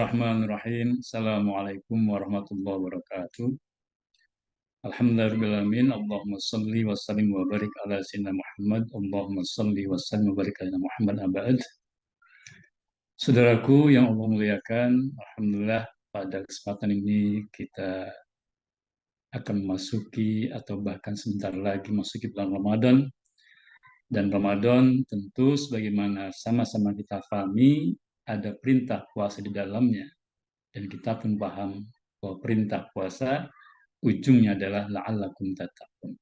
Bismillahirrahmanirrahim. Assalamualaikum warahmatullahi wabarakatuh. Alhamdulillahirrahmanirrahim. Allahumma salli wa sallim wa barik ala sayyidina Muhammad. Allahumma salli wa sallim wa barik ala Muhammad abad. Saudaraku yang Allah muliakan, Alhamdulillah pada kesempatan ini kita akan memasuki atau bahkan sebentar lagi memasuki bulan Ramadan. Dan Ramadan tentu sebagaimana sama-sama kita pahami ada perintah puasa di dalamnya. Dan kita pun paham bahwa perintah puasa ujungnya adalah la'allakum tattaqun,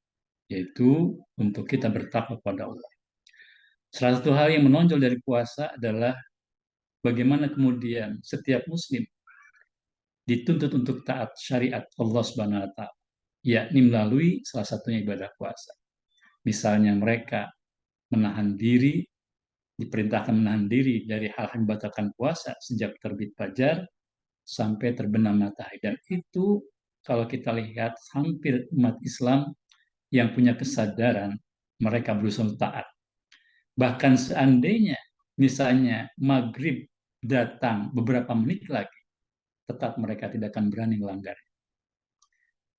yaitu untuk kita bertakwa kepada Allah. Salah satu hal yang menonjol dari puasa adalah bagaimana kemudian setiap muslim dituntut untuk taat syariat Allah Subhanahu wa taala, yakni melalui salah satunya ibadah puasa. Misalnya mereka menahan diri, diperintahkan menahan diri dari hal yang membatalkan puasa sejak terbit fajar sampai terbenam matahari. Dan itu kalau kita lihat hampir umat Islam yang punya kesadaran, mereka berusaha taat. Bahkan seandainya misalnya maghrib datang beberapa menit lagi, tetap mereka tidak akan berani melanggar.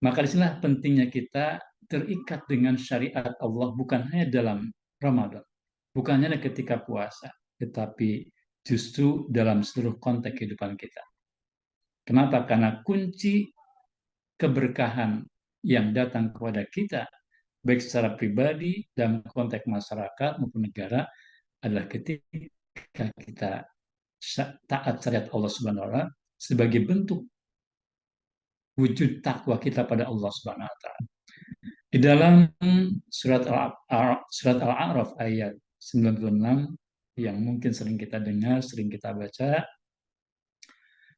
Maka disinilah pentingnya kita terikat dengan syariat Allah bukan hanya dalam Ramadan, bukan hanya ketika puasa, tetapi justru dalam seluruh konteks kehidupan kita. Kenapa? Karena kunci keberkahan yang datang kepada kita, baik secara pribadi, dalam konteks masyarakat maupun negara, adalah ketika kita taat syariat Allah Subhanahu wa taala sebagai bentuk wujud takwa kita pada Allah Subhanahu wa taala. Di dalam surat Al-A'raf ayat 96 yang mungkin sering kita dengar, sering kita baca,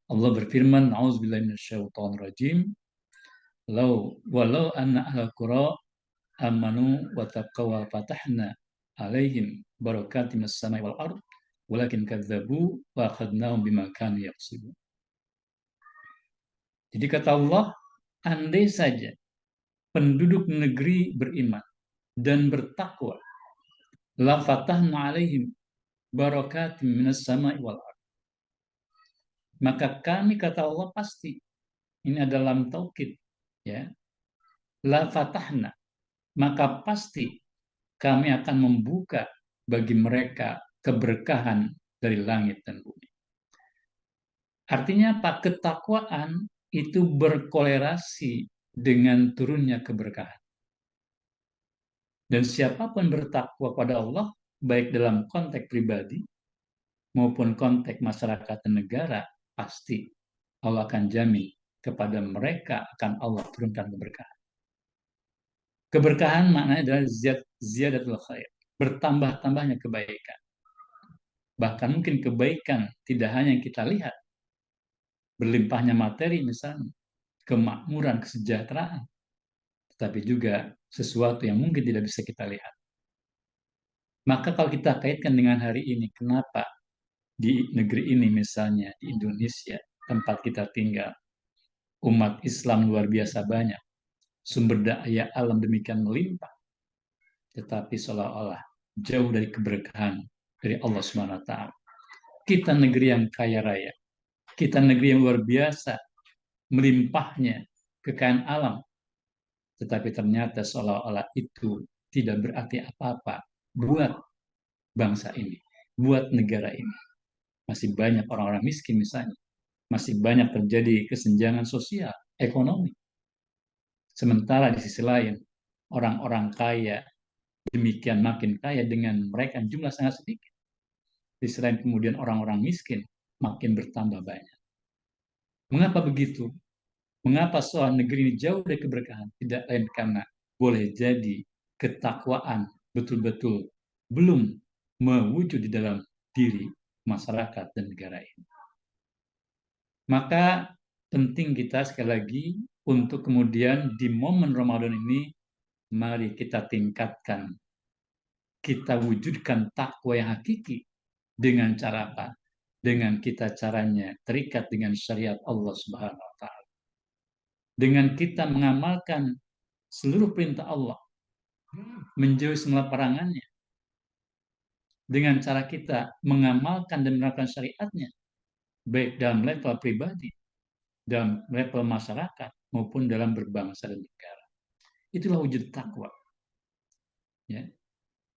Allah berfirman, "A'udzubillahi minasyaitonirrajim. Walau anna ahlal qura amanu wa taqaw wa fatahna alaihim barakatim minas samai wal ard walakin kadzabu wa akhadnahum bima kanu yaksibun." Jadi kata Allah, andai saja penduduk negeri beriman dan bertakwa, la fatahna alaihim barakatim minas samai wal ard. Maka kami, kata Allah, pasti, ini adalah lam taukid, ya, la fatahna, maka pasti kami akan membuka bagi mereka keberkahan dari langit dan bumi. Artinya apa? Ketakwaan itu berkolerasi dengan turunnya keberkahan. Dan siapapun bertakwa pada Allah, baik dalam konteks pribadi maupun konteks masyarakat dan negara, pasti Allah akan jamin kepada mereka akan Allah turunkan keberkahan. Keberkahan maknanya adalah ziyadatul khair, bertambah-tambahnya kebaikan. Bahkan mungkin kebaikan tidak hanya yang kita lihat, berlimpahnya materi misalnya, kemakmuran, kesejahteraan, tetapi juga sesuatu yang mungkin tidak bisa kita lihat. Maka kalau kita kaitkan dengan hari ini, kenapa di negeri ini misalnya, di Indonesia, tempat kita tinggal, umat Islam luar biasa banyak, sumber daya alam demikian melimpah, tetapi seolah-olah jauh dari keberkahan dari Allah SWT. Kita negeri yang kaya raya, kita negeri yang luar biasa, melimpahnya kekayaan alam, tetapi ternyata seolah-olah itu tidak berarti apa-apa buat bangsa ini, buat negara ini. Masih banyak orang-orang miskin misalnya, masih banyak terjadi kesenjangan sosial, ekonomi. Sementara di sisi lain, orang-orang kaya demikian makin kaya dengan mereka jumlah sangat sedikit. Di sisi lain kemudian orang-orang miskin makin bertambah banyak. Mengapa begitu? Mengapa soal negeri ini jauh dari keberkahan? Tidak lain karena boleh jadi ketakwaan betul-betul belum mewujud di dalam diri masyarakat dan negara ini. Maka penting kita sekali lagi untuk kemudian di momen Ramadan ini, mari kita tingkatkan, kita wujudkan takwa yang hakiki. Dengan cara apa? Dengan kita caranya terikat dengan syariat Allah Subhanahu wa taala. Dengan kita mengamalkan seluruh perintah Allah, menjauhi semua larangannya. Dengan cara kita mengamalkan dan menerapkan syariatnya, baik dalam level pribadi, dalam level masyarakat, maupun dalam berbangsa dan negara. Itulah wujud takwa. Ya.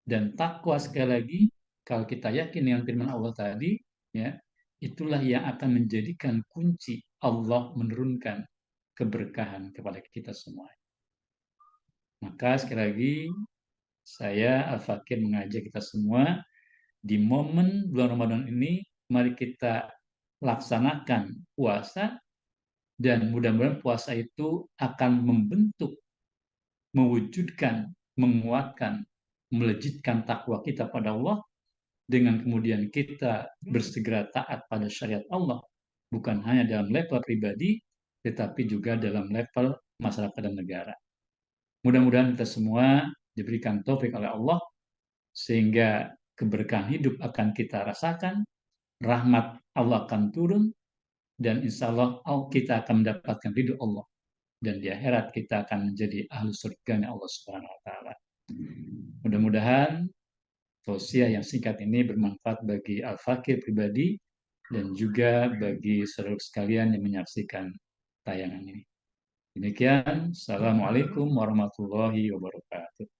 Dan takwa sekali lagi, kalau kita yakin dengan firman Allah tadi, ya, itulah yang akan menjadikan kunci Allah menurunkan keberkahan kepada kita semua. Maka sekali lagi, saya Al-Fakir mengajak kita semua di momen bulan Ramadan ini, mari kita laksanakan puasa, dan mudah-mudahan puasa itu akan membentuk, mewujudkan, menguatkan, melejitkan takwa kita pada Allah, dengan kemudian kita bersegera taat pada syariat Allah, bukan hanya dalam level pribadi, tetapi juga dalam level masyarakat dan negara. Mudah-mudahan kita semua diberikan taufik oleh Allah, sehingga keberkahan hidup akan kita rasakan, rahmat Allah akan turun, dan insya Allah kita akan mendapatkan ridho Allah. Dan di akhirat kita akan menjadi ahli surganya Allah Subhanahu wa Ta'ala. Mudah-mudahan tausiah yang singkat ini bermanfaat bagi Al-Fakir pribadi dan juga bagi saudara sekalian yang menyaksikan tayangan ini. Demikian, Assalamualaikum warahmatullahi wabarakatuh.